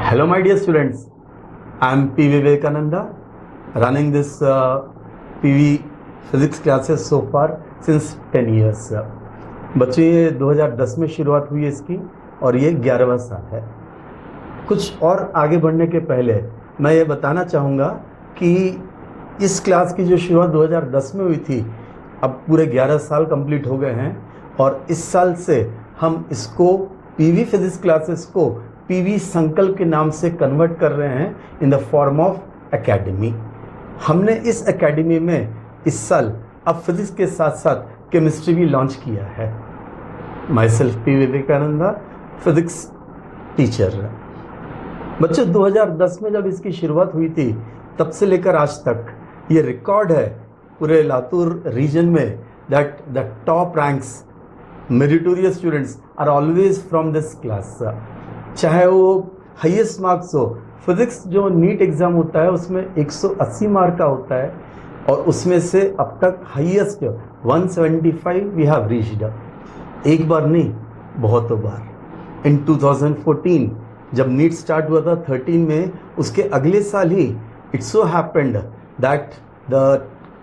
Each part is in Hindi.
Hello, my dear students. I am P. Vivekananda, running this PV physics classes so far since 10 years. बच्चों, ये 2010 में शुरुआत हुई है इसकी और ये 11वां साल है। कुछ और आगे बढ़ने के पहले मैं ये बताना चाहूँगा कि इस क्लास की जो शुरुआत 2010 में हुई थी, अब पूरे 11 साल कंप्लीट हो गए हैं और इस साल से हम इसको पीवी फिजिक्स क्लासेस को पीवी संकल्प के नाम से कन्वर्ट कर रहे हैं in the form of academy. हमने इस एकेडमी में इस साल अब फिजिक्स के साथ साथ केमिस्ट्री भी लॉन्च किया है। My self P Vivekananda, physics teacher. बच्चों, 2010 में जब इसकी शुरुआत हुई थी तब से लेकर आज तक ये रिकॉर्ड है पूरे लातूर रीजन में that the top ranks meritorious students are always from this class. चाहे वो हाईएस्ट मार्क्स हो, फिजिक्स जो नीट एग्ज़ाम होता है उसमें 180 मार्क का होता है और उसमें से अब तक हाईएस्ट 175 वी हैव रीच्ड। एक बार नहीं, बहुतों बार। इन 2014 जब नीट स्टार्ट हुआ था 13 में, उसके अगले साल ही it so happened that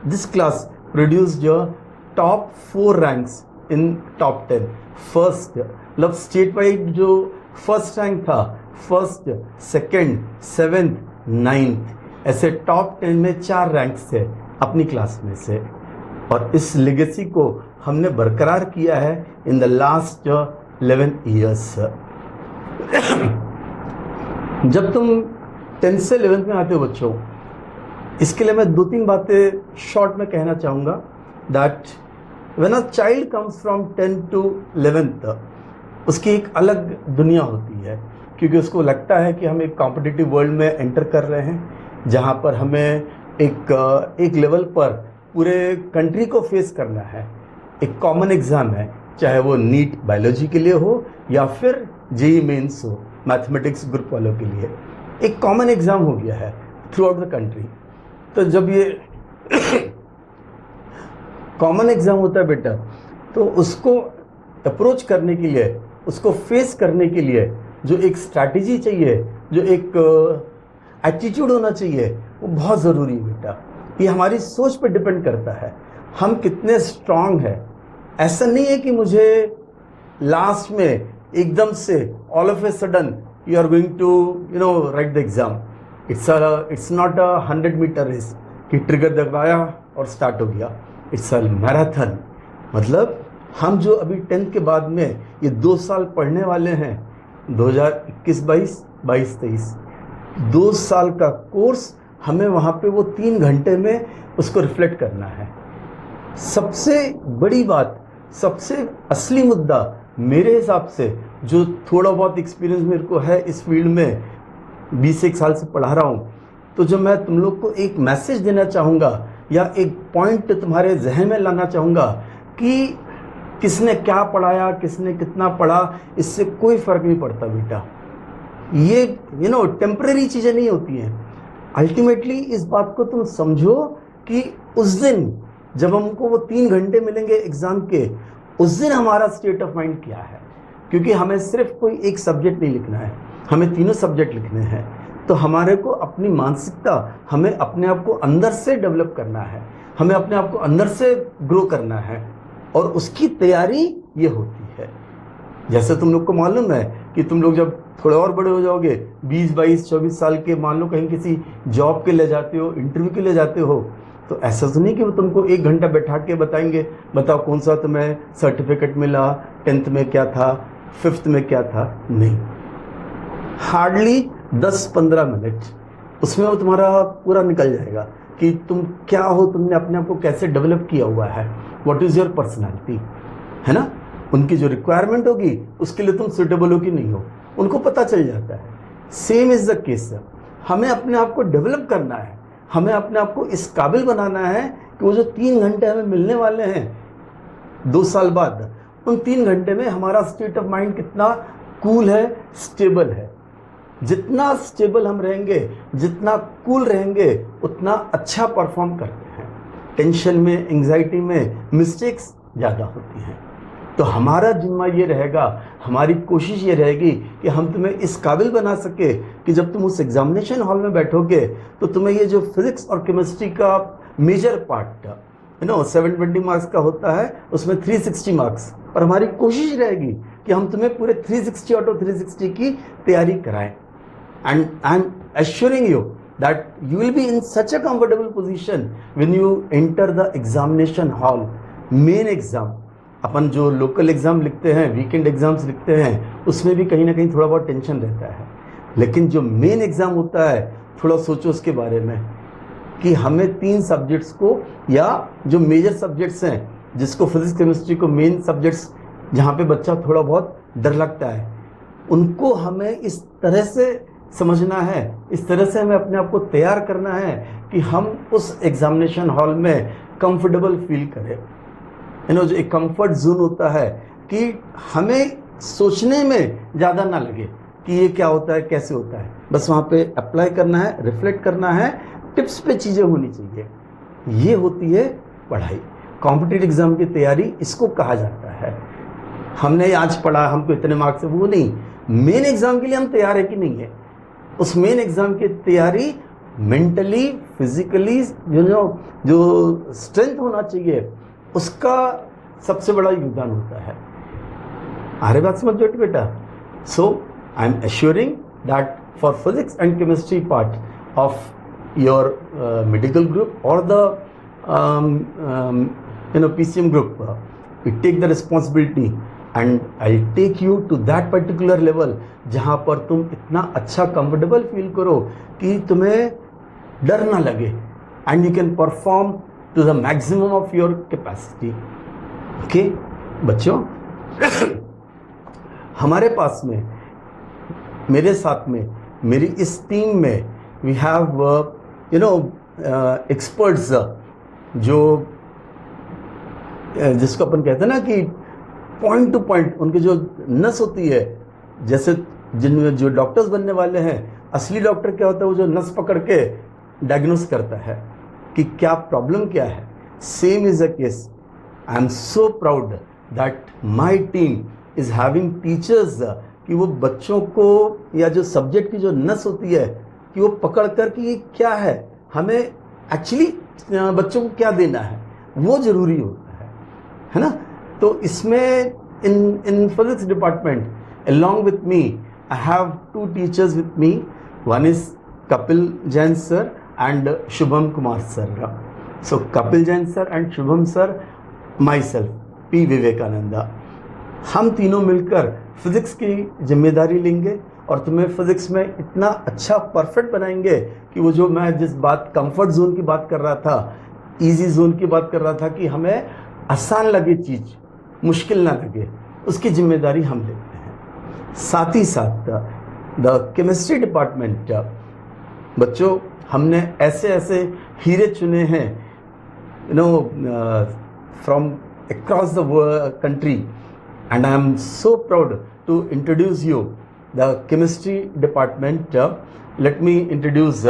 this class produced top 4 ranks in top 10। First मतलब स्टेट वाइड जो फर्स्ट रैंक था, फर्स्ट, सेकंड, 7th, 9th, ऐसे टॉप 10 में 4 रैंक्स थे अपनी क्लास में से। और इस लेगेसी को हमने बरकरार किया है इन द लास्ट 11 ईयर्स। जब तुम 10th से 11th में आते हो बच्चों, इसके लिए मैं 2-3 बातें शॉर्ट में कहना चाहूँगा that when a child comes from 10th to 11th, उसकी एक अलग दुनिया होती है क्योंकि उसको लगता है कि हम एक कॉम्पिटिटिव वर्ल्ड में एंटर कर रहे हैं जहाँ पर हमें एक लेवल पर पूरे कंट्री को फेस करना है। एक कॉमन एग्ज़ाम है, चाहे वो नीट बायोलॉजी के लिए हो या फिर जेईई मेंस हो मैथमेटिक्स ग्रुप वालों के लिए। एक कॉमन एग्ज़ाम हो गया है थ्रू आउट द कंट्री। तो जब ये कॉमन एग्ज़ाम होता है बेटा, तो उसको अप्रोच करने के लिए, उसको फेस करने के लिए जो एक स्ट्रैटेजी चाहिए, जो एक एटीट्यूड होना चाहिए, वो बहुत ज़रूरी है बेटा। ये हमारी सोच पर डिपेंड करता है हम कितने स्ट्रांग हैं। ऐसा नहीं है कि मुझे लास्ट में एकदम से all of a sudden you are going to write the exam. It's not a 100 meter race कि ट्रिगर दबाया और स्टार्ट हो गया। It's a marathon. मतलब हम जो अभी 10th के बाद में ये 2 साल पढ़ने वाले हैं, 2021-22, 22-23, 2 साल का कोर्स, हमें वहाँ पे वो 3 घंटे में उसको रिफ्लेक्ट करना है। सबसे बड़ी बात, सबसे असली मुद्दा मेरे हिसाब से, जो थोड़ा बहुत एक्सपीरियंस मेरे को है इस फील्ड में, 20 साल से पढ़ा रहा हूँ, तो जो मैं तुम लोग को एक मैसेज देना चाहूँगा या एक पॉइंट तुम्हारे जहन में लाना चाहूँगा कि किसने क्या पढ़ाया, किसने कितना पढ़ा, इससे कोई फ़र्क नहीं पड़ता बेटा। ये टेम्परेरी चीज़ें नहीं होती हैं। अल्टीमेटली इस बात को तुम समझो कि उस दिन जब हमको वो 3 घंटे मिलेंगे एग्ज़ाम के, उस दिन हमारा स्टेट ऑफ माइंड क्या है। क्योंकि हमें सिर्फ कोई एक सब्जेक्ट नहीं लिखना है, हमें तीनों सब्जेक्ट लिखने हैं। तो हमारे को अपनी मानसिकता, हमें अपने आप को अंदर से डेवलप करना है, हमें अपने आप को अंदर से ग्रो करना है और उसकी तैयारी ये होती है। जैसे तुम लोग को मालूम है कि तुम लोग जब थोड़े और बड़े हो जाओगे, 20, 22, 24 साल के, मान लो कहीं किसी जॉब के लिए जाते हो, इंटरव्यू के लिए जाते हो, तो ऐसा तो नहीं कि वो तुमको 1 घंटा बैठा के बताएंगे, बताओ कौन सा तुम्हें सर्टिफिकेट मिला, 10th में क्या था, 5th में क्या था। नहीं, हार्डली 10-15 मिनट उसमें वो तुम्हारा पूरा निकल जाएगा कि तुम क्या हो, तुमने अपने आप को कैसे डेवलप किया हुआ है, व्हाट इज़ योर पर्सनैलिटी, है ना। उनकी जो रिक्वायरमेंट होगी उसके लिए तुम सुटेबल हो कि नहीं हो, उनको पता चल जाता है। Same is the case. हमें अपने आप को डेवलप करना है, हमें अपने आप को इस काबिल बनाना है कि वो जो 3 घंटे हमें मिलने वाले हैं 2 साल बाद, उन 3 घंटे में हमारा स्टेट ऑफ माइंड कितना कूल है, स्टेबल है। जितना स्टेबल हम रहेंगे, जितना कूल रहेंगे, उतना अच्छा परफॉर्म करते हैं। टेंशन में, एंग्जाइटी में मिस्टेक्स ज़्यादा होती हैं। तो हमारा जिम्मा ये रहेगा, हमारी कोशिश ये रहेगी कि हम तुम्हें इस काबिल बना सके कि जब तुम उस एग्जामिनेशन हॉल में बैठोगे तो तुम्हें ये जो फिजिक्स और केमिस्ट्री का मेजर पार्ट 720 मार्क्स का होता है, उसमें 360 मार्क्स, और हमारी कोशिश रहेगी कि हम तुम्हें पूरे 360 आउट ऑफ 360 की तैयारी कराएं। And I am assuring you that you will be in such a comfortable position when you enter the examination hall. Main exam, अपन जो लोकल एग्जाम लिखते हैं, वीकेंड एग्जाम्स लिखते हैं, उसमें भी कहीं ना कहीं थोड़ा बहुत टेंशन रहता है, लेकिन जो मेन एग्जाम होता है, थोड़ा सोचो उसके बारे में कि हमें 3 सब्जेक्ट्स को, या जो मेजर सब्जेक्ट्स हैं जिसको फिजिक्स केमिस्ट्री को मेन सब्जेक्ट्स जहाँ पे बच्चा थोड़ा बहुत डर लगता है, उनको हमें इस तरह से समझना है, इस तरह से हमें अपने आप को तैयार करना है कि हम उस एग्जामिनेशन हॉल में कंफर्टेबल फील करें। जो एक कंफर्ट जोन होता है कि हमें सोचने में ज़्यादा ना लगे कि ये क्या होता है, कैसे होता है, बस वहाँ पे अप्लाई करना है, रिफ्लेक्ट करना है, टिप्स पे चीज़ें होनी चाहिए। ये होती है पढ़ाई। कॉम्पिटिटिव एग्जाम की तैयारी इसको कहा जाता है। हमने आज पढ़ा, हमको इतने मार्क्स, वो नहीं, मेन एग्जाम के लिए हम तैयार है कि नहीं है। उस मेन एग्जाम की तैयारी मेंटली, फिजिकली जो स्ट्रेंथ होना चाहिए, उसका सबसे बड़ा योगदान होता है। आ रही बात समझ बेटा? So I am assuring that for physics and chemistry part of your medical group or the PCM group, we take the responsibility and I'll take you to that particular level जहाँ पर तुम इतना अच्छा कंफर्टेबल फील करो कि तुम्हें डर ना लगे, and you can perform to the maximum of your capacity. Okay, बच्चों, हमारे पास में, मेरे साथ में, मेरी इस टीम में we have experts जो जिसको अपन कहते हैं ना कि पॉइंट टू पॉइंट उनकी जो नस होती है, जैसे जिनमें जो डॉक्टर्स बनने वाले हैं, असली डॉक्टर क्या होता है, वो जो नस पकड़ के डायग्नोस करता है कि क्या प्रॉब्लम क्या है। Same is a case. I am so proud that my team is having teachers कि वो बच्चों को, या जो सब्जेक्ट की जो नस होती है, कि वो पकड़ कर कि ये क्या है, हमें एक्चुअली बच्चों को क्या देना है, वो जरूरी होता है ना। तो इसमें in physics department along with me I have 2 teachers with me. One is Kapil Jain sir and Shubham Kumar sir. So Kapil Jain sir and Shubham sir, myself P Vivekananda, हम तीनों मिलकर फिजिक्स की जिम्मेदारी लेंगे और तुम्हें फिजिक्स में इतना अच्छा परफेक्ट बनाएंगे कि वो जो मैं जिस बात कंफर्ट जोन की बात कर रहा था, इजी जोन की बात कर रहा था, कि हमें आसान लगे चीज़, मुश्किल ना लगे, उसकी जिम्मेदारी हम लेते हैं। साथ ही साथ द केमिस्ट्री डिपार्टमेंट, बच्चों, हमने ऐसे ऐसे हीरे चुने हैं from across the country, and I am so proud to introduce you the chemistry department. Let me introduce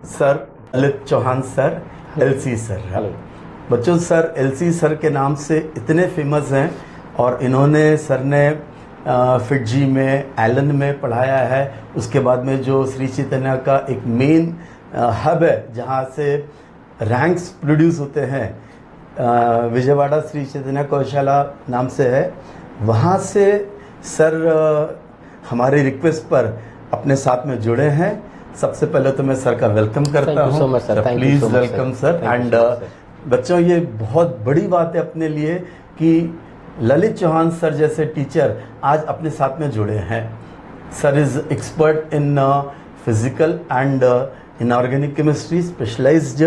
sir Lalit Chauhan sir, LC sir. Hello बच्चों, सर LC सर के नाम से इतने फेमस हैं और इन्होंने, सर ने फिटजी में, एलन में पढ़ाया है. उसके बाद में जो श्री चैतन्य का एक मेन हब है जहाँ से रैंक्स प्रोड्यूस होते हैं, विजयवाड़ा श्री चैतन्य कौशला नाम से है, वहाँ से सर हमारी रिक्वेस्ट पर अपने साथ में जुड़े हैं. सबसे पहले तो मैं सर का वेलकम करता हूँ. Please welcome sir. एंड बच्चों, ये बहुत बड़ी बात है अपने लिए कि ललित चौहान सर जैसे टीचर आज अपने साथ में जुड़े हैं. Sir is expert in physical and inorganic chemistry, specialized.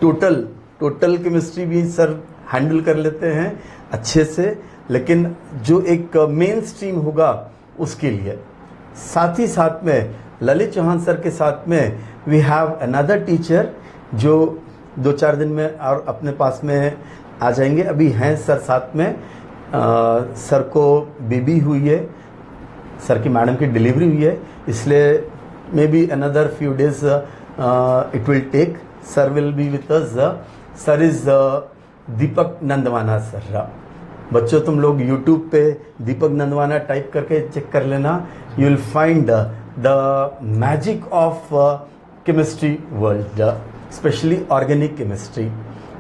Total chemistry भी सर हैंडल कर लेते हैं अच्छे से, लेकिन जो एक मेन स्ट्रीम होगा उसके लिए. साथ ही साथ में ललित चौहान सर के साथ में वी हैव अनदर टीचर जो 2-4 दिन में और अपने पास में आ जाएंगे. अभी हैं सर साथ में. सर को बेबी हुई है, सर की मैडम की डिलीवरी हुई है, इसलिए maybe another few days it will take. Sir will be with us. Sir is Deepak Nandwana sir. बच्चों तुम लोग YouTube पे दीपक नंदवाना टाइप करके चेक कर लेना, you will find the magic of chemistry world, specially organic chemistry.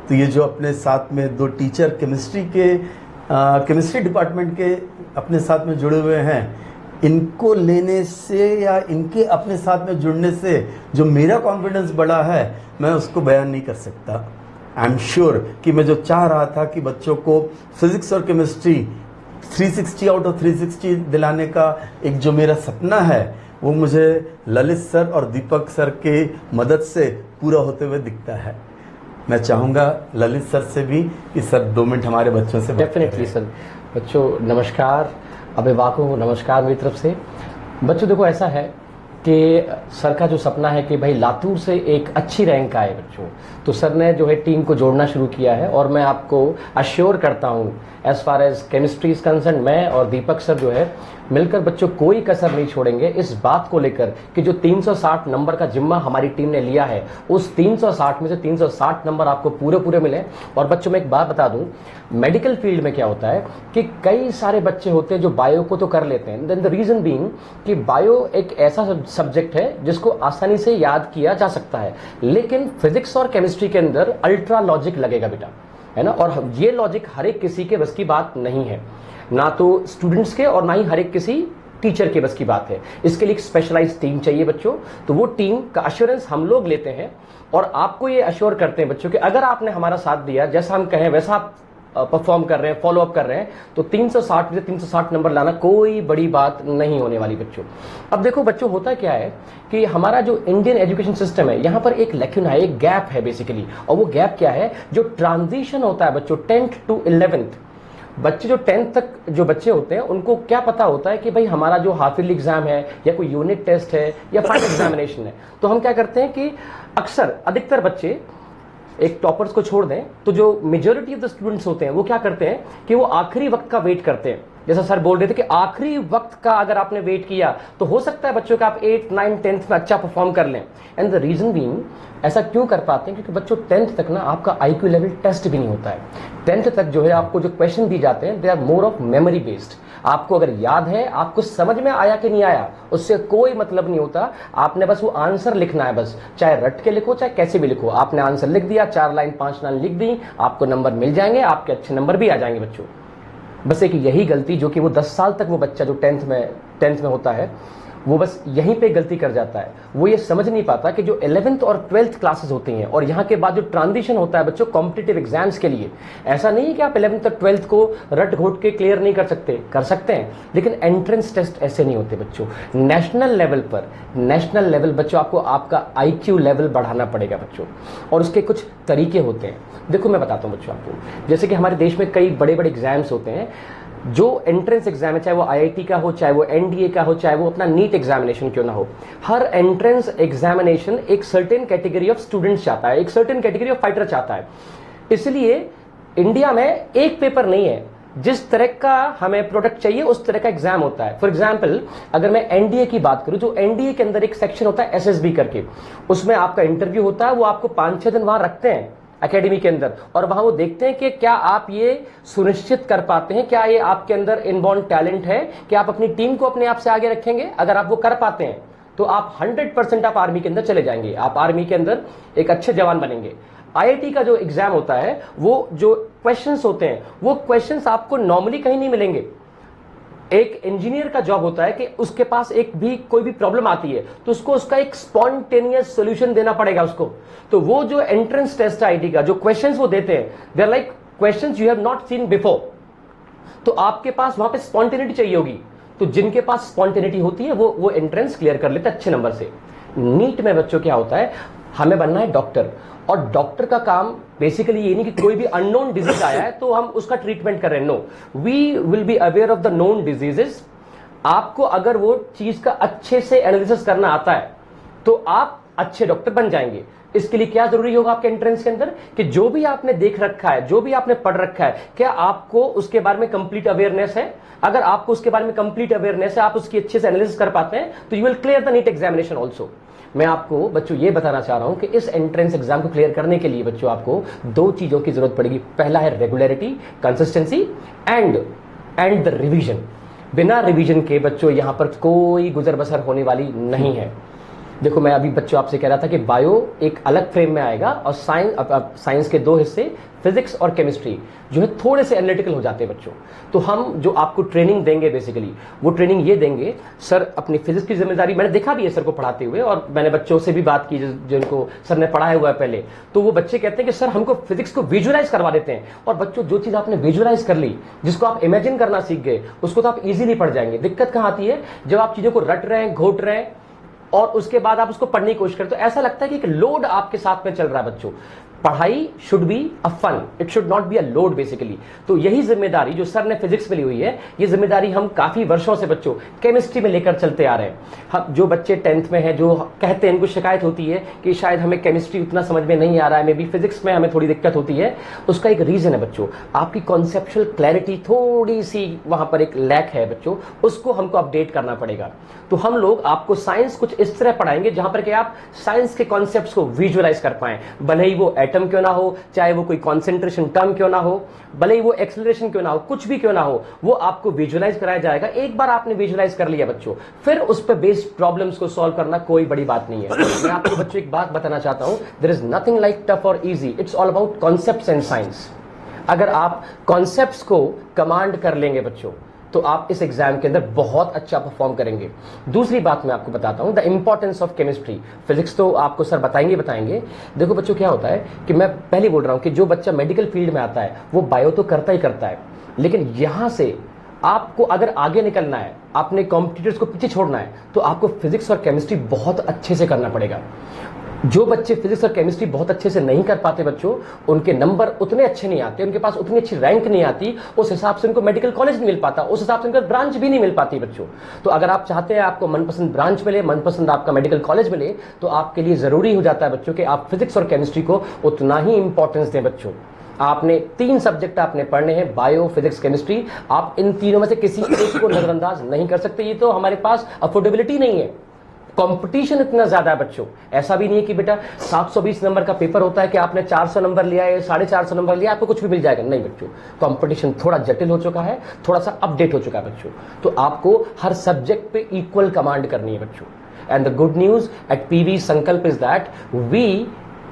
तो ये जो अपने साथ में दो टीचर केमिस्ट्री डिपार्टमेंट के अपने साथ में जुड़े हुए हैं, इनको लेने से या इनके अपने साथ में जुड़ने से जो मेरा कॉन्फिडेंस बढ़ा है, मैं उसको बयान नहीं कर सकता। आई एम श्योर कि मैं जो चाह रहा था कि बच्चों को फिजिक्स और केमिस्ट्री 360 आउट ऑफ 360 दिलाने का एक जो मेरा सपना है, वो मुझे ललित सर और दीपक सर के मदद से पूरा होते हुए दिखता है। मैं चाहूँगा ललित सर से भी कि सर 2 मिनट हमारे बच्चों से। Definitely sir. बच्चों नमस्कार, अभिभावकों को नमस्कार मेरी तरफ से। बच्चों देखो ऐसा है कि सर का जो सपना है कि भाई लातूर से एक अच्छी रैंक आए बच्चों, तो सर ने जो है टीम को जोड़ना शुरू किया है। और मैं आपको अश्योर करता हूँ as far as chemistry is concern, मैं और दीपक सर जो है मिलकर बच्चों कोई कसर नहीं छोड़ेंगे इस बात को लेकर कि जो 360 नंबर का जिम्मा हमारी टीम ने लिया है, उस 360 में से 360 नंबर आपको पूरे मिले। और बच्चों मैं एक बात बता दूं, मेडिकल फील्ड में क्या होता है कि कई सारे बच्चे होते हैं जो बायो को तो कर लेते हैं, देन द रीजन बीइंग कि बायो एक ऐसा सब्जेक्ट है जिसको आसानी से याद किया जा सकता है, लेकिन फिजिक्स और केमिस्ट्री के अंदर अल्ट्रा लॉजिक लगेगा बेटा, है ना। और ये लॉजिक हर एक किसी के बस की बात नहीं है, ना तो स्टूडेंट्स के और ना ही हर एक किसी टीचर के बस की बात है। इसके लिए एक स्पेशलाइज्ड टीम चाहिए बच्चों। तो वो टीम का अश्योरेंस हम लोग लेते हैं और आपको ये अश्योर करते हैं बच्चों कि अगर आपने हमारा साथ दिया, जैसा हम कहें वैसा आप परफॉर्म कर रहे हैं, फॉलो अप कर रहे हैं, तो 360 से 360 नंबर लाना कोई बड़ी बात नहीं होने वाली बच्चों। अब देखो बच्चों होता क्या है कि हमारा जो इंडियन एजुकेशन सिस्टम है, यहां पर एक लैक्यूना है, एक गैप है बेसिकली। और वो गैप क्या है, जो ट्रांजिशन होता है बच्चों 10th to 11th, बच्चे जो 10th तक जो बच्चे होते हैं उनको क्या पता होता है कि भाई हमारा जो हाफ ईयरली एग्जाम है या कोई यूनिट टेस्ट है या फाइनल एग्जामिनेशन है, तो हम क्या करते हैं कि अक्सर अधिकतर बच्चे एक टॉपर्स को छोड़ दें तो जो मेजॉरिटी ऑफ द स्टूडेंट्स होते हैं वो क्या करते हैं कि वो आखिरी वक्त का वेट करते हैं। जैसा सर बोल रहे थे कि आखिरी वक्त का अगर आपने वेट किया तो हो सकता है बच्चों का आप 8, 9, 10th में अच्छा परफॉर्म कर लें। एंड द रीजन बीइंग ऐसा क्यों कर पाते हैं, क्योंकि बच्चों 10th तक ना आपका IQ लेवल टेस्ट भी नहीं होता है। 10th तक जो है आपको जो क्वेश्चन दिए जाते हैं they are more of memory based. आपको अगर याद है, आपको समझ में आया कि नहीं आया, उससे कोई मतलब नहीं होता। आपने बस वो आंसर लिखना है, बस चाहे रट के लिखो चाहे कैसे भी लिखो। आपने आंसर लिख दिया, 4 लाइन 5 लाइन लिख दी, आपको नंबर मिल जाएंगे, आपके अच्छे नंबर भी आ जाएंगे बच्चों। बस एक यही गलती जो कि वो 10 साल तक वो बच्चा जो 10th में होता है, वो बस यहीं पे गलती कर जाता है। वो ये समझ नहीं पाता कि जो 11th और 12th क्लासेस होती हैं और यहाँ के बाद जो ट्रांजिशन होता है बच्चों कॉम्पिटिटिव एग्जाम्स के लिए, ऐसा नहीं है कि आप 11th और 12th को रट घोट के क्लियर नहीं कर सकते हैं, लेकिन एंट्रेंस टेस्ट ऐसे नहीं होते बच्चों। नेशनल लेवल बच्चों आपको आपका IQ लेवल बढ़ाना पड़ेगा बच्चों, और उसके कुछ तरीके होते हैं। देखो मैं बताता हूँ बच्चों आपको, जैसे कि हमारे देश में कई बड़े बड़े एग्जाम्स होते हैं। जो एंट्रेंस एग्जाम है, चाहे वो IIT का हो, चाहे वो NDA का हो, चाहे वो अपना नीट एग्जामिनेशन क्यों ना हो, हर एंट्रेंस एग्जामिनेशन एक सर्टेन कैटेगरी ऑफ स्टूडेंट्स चाहता है, एक सर्टेन कैटेगरी ऑफ फाइटर चाहता है। इसलिए इंडिया में एक पेपर नहीं है, जिस तरह का हमें प्रोडक्ट चाहिए उस तरह का एग्जाम होता है। फॉर एग्जाम्पल अगर मैं NDA की बात करूं, जो NDA के अंदर एक सेक्शन होता है SSB करके, उसमें आपका इंटरव्यू होता है। वो आपको 5-6 दिन वहां रखते हैं एकेडमी के अंदर, और वहां वो देखते हैं कि क्या आप ये सुनिश्चित कर पाते हैं, क्या ये आपके अंदर इनबॉर्न टैलेंट है कि आप अपनी टीम को अपने आप से आगे रखेंगे। अगर आप वो कर पाते हैं तो आप 100% आप आर्मी के अंदर चले जाएंगे, आप आर्मी के अंदर एक अच्छे जवान बनेंगे। IIT का जो एग्जाम होता है, वो जो क्वेश्चंस होते हैं, वो क्वेश्चंस आपको नॉर्मली कहीं नहीं मिलेंगे। एक इंजीनियर का जॉब होता है कि उसके पास कोई भी प्रॉब्लम आती है तो उसको उसका एक स्पॉन्टेनियस सॉल्यूशन देना पड़ेगा उसको। तो वो जो एंट्रेंस टेस्ट है IIT का, जो क्वेश्चंस वो देते हैं, they are like questions you have not seen before. तो आपके पास वहां पे स्पॉन्टेनिटी चाहिए होगी, तो जिनके पास स्पॉन्टेनिटी होती है वो एंट्रेंस क्लियर कर लेते हैं अच्छे नंबर से। नीट में बच्चों क्या होता है, हमें बनना है डॉक्टर, और डॉक्टर का काम बेसिकली ये नहीं कि कोई भी अननोन डिजीज आया है तो हम उसका ट्रीटमेंट कर रहे हैं। No, we will be aware of the known diseases. आपको अगर वो चीज का अच्छे से एनालिसिस करना आता है तो आप अच्छे डॉक्टर बन जाएंगे। इसके लिए क्या जरूरी होगा आपके एंट्रेंस के अंदर, कि जो भी आपने देख रखा है, जो भी आपने पढ़ रखा है, क्या आपको उसके बारे में कंप्लीट अवेयरनेस है। अगर आपको उसके बारे में कंप्लीट अवेयरनेस है, आप उसकी अच्छे से एनालिसिस कर पाते हैं, तो you will clear the NEET examination also. मैं आपको बच्चों ये बताना चाह रहा हूं कि इस एंट्रेंस एग्जाम को क्लियर करने के लिए बच्चों आपको 2 चीजों की जरूरत पड़ेगी। पहला है regularity, consistency and the revision. बिना रिवीजन के बच्चों यहां पर कोई गुजर बसर होने वाली नहीं है। देखो मैं अभी बच्चों आपसे कह रहा था कि बायो एक अलग फ्रेम में आएगा और साइंस के 2 हिस्से फिजिक्स और केमिस्ट्री जो है थोड़े से एनालिटिकल हो जाते हैं बच्चों। तो हम जो आपको ट्रेनिंग देंगे बेसिकली वो ट्रेनिंग ये देंगे, सर अपनी फिजिक्स की जिम्मेदारी मैंने देखा भी है सर को पढ़ाते हुए, और मैंने बच्चों से भी बात की जिनको सर ने पढ़ाया हुआ है पहले, तो वो बच्चे कहते हैं कि सर हमको फिजिक्स को विजुअलाइज करवा देते हैं। और बच्चों जो चीज आपने विजुअलाइज कर ली, जिसको आप इमेजिन करना सीख गए, उसको तो आप इजीली पढ़ जाएंगे। दिक्कत कहां आती है, जब आप चीजों को रट रहे हैं, घोट रहे हैं और उसके बाद आप उसको पढ़ने की कोशिश करें तो ऐसा लगता है कि एक लोड आपके साथ में चल रहा है बच्चों। पढ़ाई should be a fun, it should not be a load basically. तो यही जिम्मेदारी जो सर ने फिजिक्स में ली हुई है, ये जिम्मेदारी हम काफी वर्षों से बच्चों केमिस्ट्री में लेकर चलते आ रहे हैं। हम जो बच्चे 10th में हैं, जो कहते हैं, इनको शिकायत होती है कि शायद हमें केमिस्ट्री उतना समझ में नहीं आ रहा है, मे बी फिजिक्स में हमें थोड़ी दिक्कत होती है, उसका एक रीजन है बच्चों, आपकी कॉन्सेप्चुअल क्लैरिटी थोड़ी सी वहां पर एक लैक है बच्चों, उसको हमको अपडेट करना पड़ेगा। तो हम लोग आपको साइंस कुछ इस तरह पढ़ाएंगे जहां पर कि आप साइंस के कॉन्सेप्ट्स को विजुअलाइज कर पाएं, भले ही वो एटम क्यों ना हो, चाहे वो कोई कॉन्सेंट्रेशन टर्म क्यों ना हो, भले ही वो एक्सेलरेशन क्यों ना हो, कुछ भी क्यों ना हो, वो आपको विजुअलाइज कराया जाएगा। एक बार आपने विजुअलाइज कर लिया बच्चों, फिर उस पर बेस्ड प्रॉब्लम्स को सॉल्व करना कोई बड़ी बात नहीं है। मैं आपको बच्चों एक बात बताना चाहता हूं, there is nothing like tough or easy, it's all about concepts and science. अगर आप कॉन्सेप्ट्स को कमांड कर लेंगे बच्चों तो आप इस एग्जाम के अंदर बहुत अच्छा परफॉर्म करेंगे। दूसरी बात मैं आपको बताता हूं, the importance of chemistry. Physics तो आपको सर बताएंगे। देखो बच्चों क्या होता है कि मैं पहले बोल रहा हूं कि जो बच्चा मेडिकल फील्ड में आता है वो बायो तो करता ही करता है, लेकिन यहां से आपको अगर आगे निकलना है, आपने कॉम्पिटिटर्स को पीछे छोड़ना है, तो आपको फिजिक्स और केमिस्ट्री बहुत अच्छे से करना पड़ेगा। जो बच्चे फिजिक्स और केमिस्ट्री बहुत अच्छे से नहीं कर पाते बच्चों, उनके नंबर उतने अच्छे नहीं आते, उनके पास उतनी अच्छी रैंक नहीं आती, उस हिसाब से उनको मेडिकल कॉलेज नहीं मिल पाता, उस हिसाब से उनको ब्रांच भी नहीं मिल पाती बच्चों। तो अगर आप चाहते हैं आपको मनपसंद ब्रांच मिले, मनपसंद आपका मेडिकल कॉलेज मिले, तो आपके लिए जरूरी हो जाता है बच्चों कि आप फिजिक्स और केमिस्ट्री को उतना ही इंपॉर्टेंस दें बच्चों। आपने 3 सब्जेक्ट आपने पढ़ने हैं, बायो, फिजिक्स, केमिस्ट्री। आप इन तीनों में से किसी एक को नजरअंदाज नहीं कर सकते, ये तो हमारे पास अफोर्डेबिलिटी नहीं है। कंपटीशन इतना ज्यादा है बच्चों, ऐसा भी नहीं है कि बेटा 720 नंबर का पेपर होता है कि आपने 400 नंबर लिया है, 450 नंबर लिया, आपको कुछ भी मिल जाएगा, नहीं बच्चों। कंपटीशन थोड़ा जटिल हो चुका है, थोड़ा सा अपडेट हो चुका है बच्चों। तो आपको हर सब्जेक्ट पे इक्वल कमांड करनी है बच्चों। And the good news at PV Sankalp is that we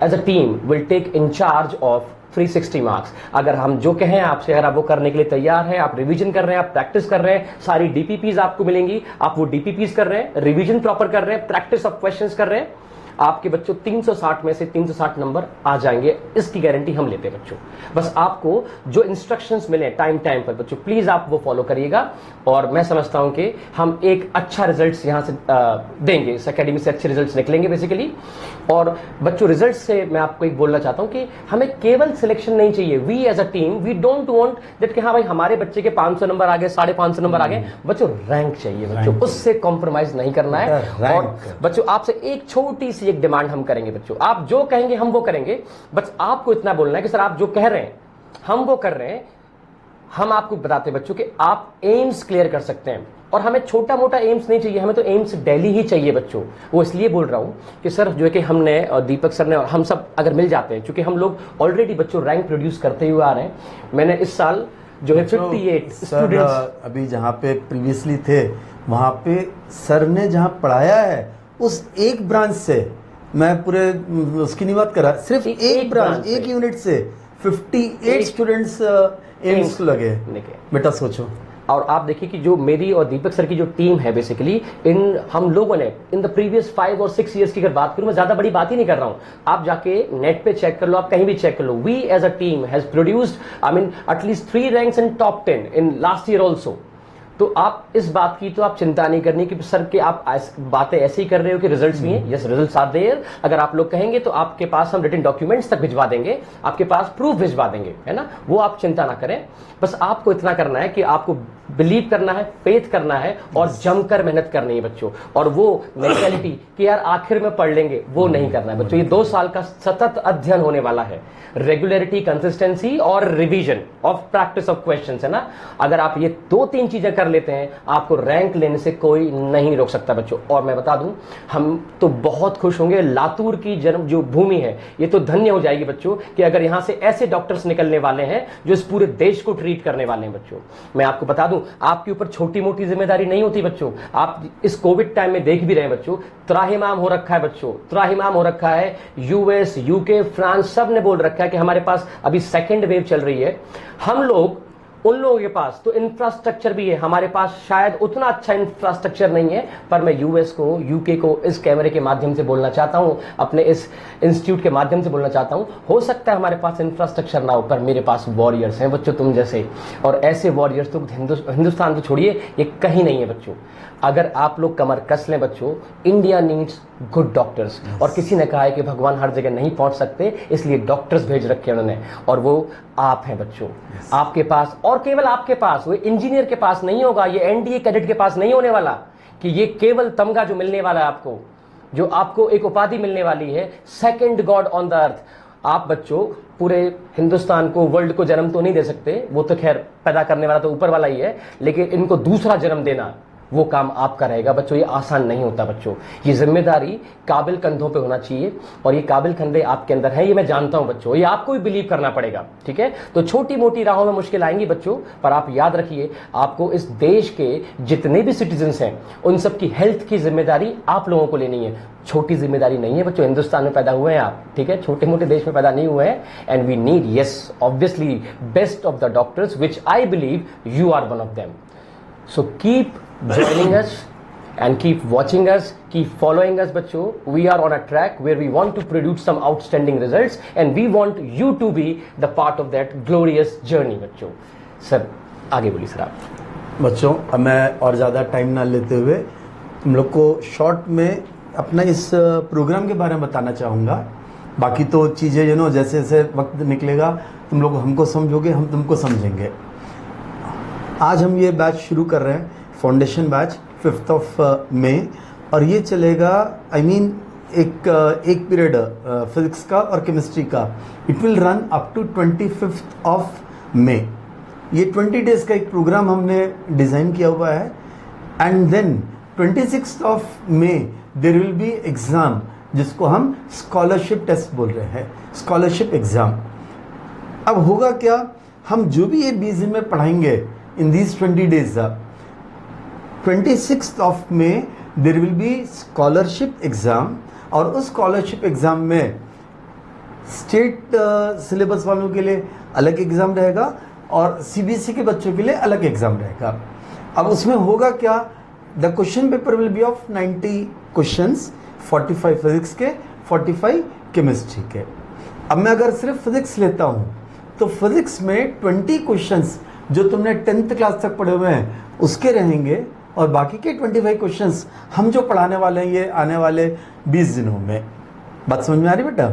as a team will take in charge of 360 marks. अगर हम जो कहें आपसे, अगर आप वो करने के लिए तैयार हैं, आप रिवीजन कर रहे हैं, आप प्रैक्टिस कर रहे हैं, सारी डीपीपीज आपको मिलेंगी, आप वो डीपीपीज कर रहे हैं, रिवीजन प्रॉपर कर रहे हैं, प्रैक्टिस ऑफ क्वेश्चंस कर रहे हैं, आपके बच्चों 360 में से 360 नंबर आ जाएंगे, इसकी गारंटी हम लेते हैं बच्चों। बस आपको जो इंस्ट्रक्शंस मिले टाइम पर बच्चों, प्लीज आप वो फॉलो करिएगा, और मैं समझता हूं कि हम एक अच्छा रिजल्ट्स यहां से देंगे, इस एकेडमी से अच्छे रिजल्ट्स निकलेंगे बेसिकली। और बच्चों रिजल्ट्स से मैं आपको एक बोलना चाहता हूं कि हमें केवल सिलेक्शन नहीं चाहिए, we as a team we don't want that कि हाँ भाई हमारे बच्चे के 500 नंबर आ गए, 550 नंबर आ गए, बच्चों रैंक चाहिए बच्चों, उससे कॉम्प्रोमाइज नहीं करना है। और बच्चों आपसे एक छोटी सी एक डिमांड हम करेंगे बच्चों, आप जो कहेंगे हम वो करेंगे, बस आपको इतना बोलना है कि सर आप जो कह रहे हैं हम वो कर रहे हैं। हम आपको बताते हैं बच्चों कि आप एम्स क्लियर कर सकते हैं, और हमें छोटा मोटा एम्स नहीं चाहिए, हमें तो एम्स दिल्ली ही चाहिए बच्चों। वो इसलिए बोल रहा हूं कि सर जो है कि हमने और दीपक सर ने और हम सब अगर मिल जाते हैं, क्योंकि हम लोग ऑलरेडी बच्चों रैंक प्रोड्यूस करते हुए आ रहे हैं। मैंने इस साल जो है 58 स्टूडेंट्स अभी जहाँ पे प्रीवियसली थे वहाँ पे सर ने जहाँ पढ़ाया है उस एक ब्रांच से, मैं पूरे उसकी नहीं बात कर रहा, सिर्फ एक ब्रांच, एक यूनिट से 58 स्टूडेंट्स एम्स को लगे। बेटा सोचो। और आप देखिए कि जो मेरी और दीपक सर की जो टीम है बेसिकली, इन हम लोगों ने इन द प्रीवियस 5 और 6 ईयर्स की अगर बात करूं, मैं ज्यादा बड़ी बात ही नहीं कर रहा हूं, आप जाके नेट पे चेक कर लो, आप कहीं भी चेक कर लो, we as a team has produced I mean at least 3 ranks in top 10 in last year also. तो आप इस बात की तो आप चिंता नहीं करनी कि सर के आप बातें ऐसे ही कर रहे हो कि रिजल्ट्स नहीं है। Yes, results are there. अगर आप लोग कहेंगे तो आपके पास हम रिटन डॉक्यूमेंट्स तक भिजवा देंगे, आपके पास प्रूफ भिजवा देंगे, है ना, वो आप चिंता ना करें। बस आपको इतना करना है कि आपको बिलीव करना है, फेथ करना है और जमकर मेहनत करनी है बच्चों। और वो मेंटालिटी कि यार आखिर में पढ़ लेंगे, वो नहीं करना है बच्चों। ये 2 साल का सतत अध्ययन होने वाला है, रेगुलरिटी, कंसिस्टेंसी और revision of practice of questions, है ना। अगर आप ये 2-3 चीजें कर लेते हैं, आपको रैंक लेने से कोई नहीं रोक सकता बच्चों। और मैं बता दूं, हम तो बहुत खुश होंगे, लातूर की जन्म जो भूमि है ये तो धन्य हो जाएगी बच्चों कि अगर यहां से ऐसे डॉक्टर्स निकलने वाले हैं जो इस पूरे देश को ट्रीट करने वाले हैं बच्चों। मैं आपको बता दूं, आपके ऊपर छोटी मोटी जिम्मेदारी नहीं होती बच्चों। आप इस कोविड टाइम में देख भी रहे हैं बच्चों, त्राहिमाम हो रखा है बच्चों, त्राहिमाम हो रखा है। यूएस, यूके, फ्रांस सब ने बोल रखा है कि हमारे पास अभी सेकेंड वेव चल रही है। हम लोग, उन लोगों के पास तो इंफ्रास्ट्रक्चर भी है, हमारे पास शायद उतना अच्छा इंफ्रास्ट्रक्चर नहीं है। पर मैं यूएस को, यूके को इस कैमरे के माध्यम से बोलना चाहता हूं, अपने इस इंस्टीट्यूट के माध्यम से बोलना चाहता हूं, हो सकता है हमारे पास इंफ्रास्ट्रक्चर ना हो, पर मेरे पास वॉरियर्स हैं बच्चों तुम जैसे। और ऐसे वॉरियर्स तो हिंदुस्तान तो छोड़िए, ये कहीं नहीं है बच्चों। अगर आप लोग कमर कस लें बच्चों, इंडिया नीड्स गुड डॉक्टर्स। और किसी ने कहा है कि भगवान हर जगह नहीं पहुंच सकते, इसलिए डॉक्टर्स भेज रखे हैं उन्होंने, और वो आप हैं बच्चों। आपके पास, और केवल आपके पास, वो इंजीनियर के पास नहीं होगा, ये एनडीए कैडेट के पास नहीं होने वाला कि ये केवल तमगा जो मिलने वाला है आपको, जो आपको एक उपाधि मिलने वाली है, second God on the earth. आप बच्चों पूरे हिंदुस्तान को, वर्ल्ड को जन्म तो नहीं दे सकते, वो तो खैर पैदा करने वाला तो ऊपर वाला ही है, लेकिन इनको दूसरा जन्म देना, वो काम आपका रहेगा बच्चों। ये आसान नहीं होता बच्चों, ये जिम्मेदारी काबिल कंधों पे होना चाहिए, और ये काबिल कंधे आपके अंदर है, ये मैं जानता हूं बच्चों। ये आपको भी बिलीव करना पड़ेगा, ठीक है। तो छोटी मोटी राहों में मुश्किल आएंगी बच्चों, पर आप याद रखिए, आपको इस देश के जितने भी सिटीजन्स हैं उन सबकी हेल्थ की जिम्मेदारी आप लोगों को लेनी है। छोटी जिम्मेदारी नहीं है बच्चों, हिंदुस्तान में पैदा हुए हैं आप, ठीक है, छोटे मोटे देश में पैदा नहीं हुए हैं। And we need, yes obviously, best of the doctors, which I believe you are one of them. So keep joining us and keep watching us, keep following us बच्चों। We are on a track where we want to produce some outstanding results and we want you to be the part of that glorious journey बच्चों। सर आगे बोलिए सर आप। बच्चों, अब मैं और ज़्यादा टाइम ना लेते हुए तुम लोग को शॉर्ट में अपना इस प्रोग्राम के बारे में बताना चाहूँगा। बाकी तो चीज़ें जैसे जैसे वक्त निकलेगा तुम लोग हमको समझोगे, हम तुमको समझेंगे। आज हम ये बैच शुरू कर रहे हैं, फाउंडेशन बैच 5 मई, और ये चलेगा एक पीरियड फिजिक्स का और केमिस्ट्री का। It will run up to 25 May. ये 20 डेज का एक प्रोग्राम हमने डिज़ाइन किया हुआ है। And then 26 May there will be exam, जिसको हम स्कॉलरशिप टेस्ट बोल रहे हैं, स्कॉलरशिप एग्ज़ाम। अब होगा क्या, हम जो भी ये 20 दिन में पढ़ाएंगे in these 20 days, 26 May there will be scholarship exam, और उस स्कॉलरशिप एग्जाम में स्टेट सिलेबस वालों के लिए अलग एग्जाम रहेगा और सीबीएसई के बच्चों के लिए अलग एग्जाम रहेगा। अब उसमें होगा क्या, the question paper will be of 90 questions, 45 physics के, 45 केमिस्ट्री के। अब मैं अगर सिर्फ फिजिक्स लेता हूँ तो फिजिक्स में 20 क्वेश्चंस जो तुमने 10th क्लास तक पढ़े हुए हैं उसके रहेंगे, और बाकी के 25 क्वेश्चंस हम जो पढ़ाने वाले हैं ये आने वाले 20 दिनों में। बात समझ में आ रही बेटा?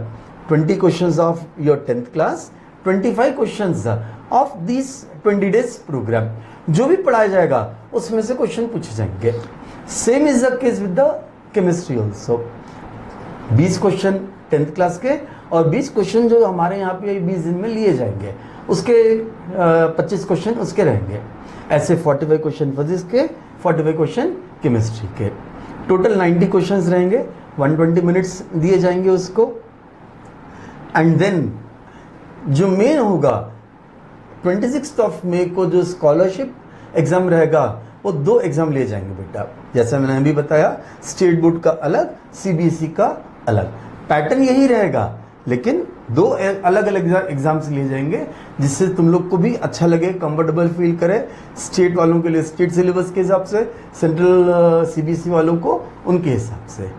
20 questions of your 10th class, 25 questions of this 20 days program. जो भी पढ़ाया जाएगा उसमें से क्वेश्चन पूछे जाएंगे। Same is the case with the chemistry also. 20 question 10th class के और 20 क्वेश्चन जो हमारे यहाँ पे 20 दिन में लिए जाएंगे, उसके 25 क्वेश्चन उसके रहेंगे। ऐसे 45 क्वेश्चन फिजिक्स के, 45 क्वेश्चन केमिस्ट्री के, टोटल 90 क्वेश्चंस रहेंगे। 120 मिनट्स दिए जाएंगे उसको। एंड देन जो मेन होगा 26 मई को, जो स्कॉलरशिप एग्जाम रहेगा, वो 2 एग्जाम लिए जाएंगे बेटा। जैसा मैंने अभी बताया, स्टेट बोर्ड का अलग, सीबीएसई का अलग। पैटर्न यही रहेगा, लेकिन 2 अलग अलग एग्जाम्स लिए जाएंगे, जिससे तुम लोग को भी अच्छा लगे, कंफर्टेबल फील करे। स्टेट वालों के लिए स्टेट सिलेबस के हिसाब से, सेंट्रल सीबीएसई वालों को उनके हिसाब से।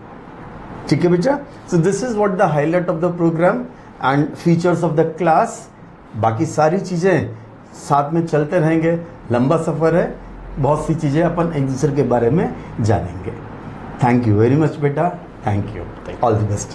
ठीक है बेटा? So this is what the highlight of the program and features of the class. बाकी सारी चीज़ें साथ में चलते रहेंगे, लंबा सफ़र है, बहुत सी चीज़ें अपन एक दूसरे के बारे में जानेंगे। थैंक यू वेरी मच बेटा, thank you, all the best.